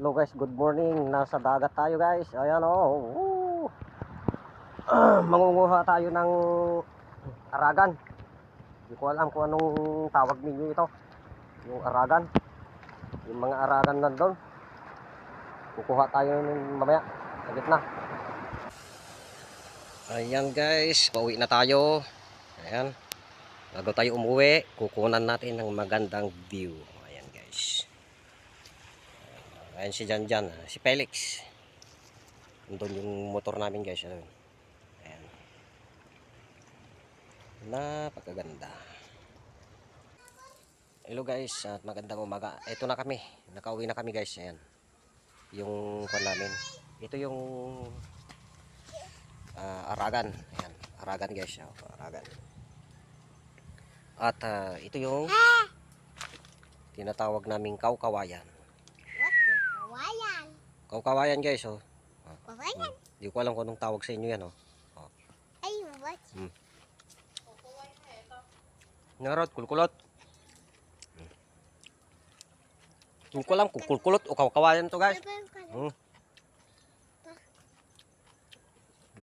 Hello guys, good morning. Nasa dagat tayo guys. Ayan oh. Mangunguha tayo ng aragan. Hindi ko alam kung anong tawag ninyo ito. Yung aragan. Yung mga aragan nandun. Kukuha tayo mamaya sa gitna. Ayan guys, pauwi na tayo. Ayan. Bago tayo umuwi, kukunan natin ng magandang view. Ayan guys. Ayan si Janjan, si Felix. Nandun yung motor namin guys. Ayan. Napakaganda. Hello guys, at magandang umaga. Ito na kami, nakauwi na kami guys. Ayan. Yung pan namin. Ito yung aragan. Ayan, aragan guys. Aragan. At ito yung tinatawag naming kawkawayan. Kawayan. Kawkawayan guys, oh. Kawayan. Hindi ko alam kung anong tawag sa inyo yan, oh. Ay, what? Narot, kulkulot. Hindi ko alam kung kulkulot o kawkawayan to guys.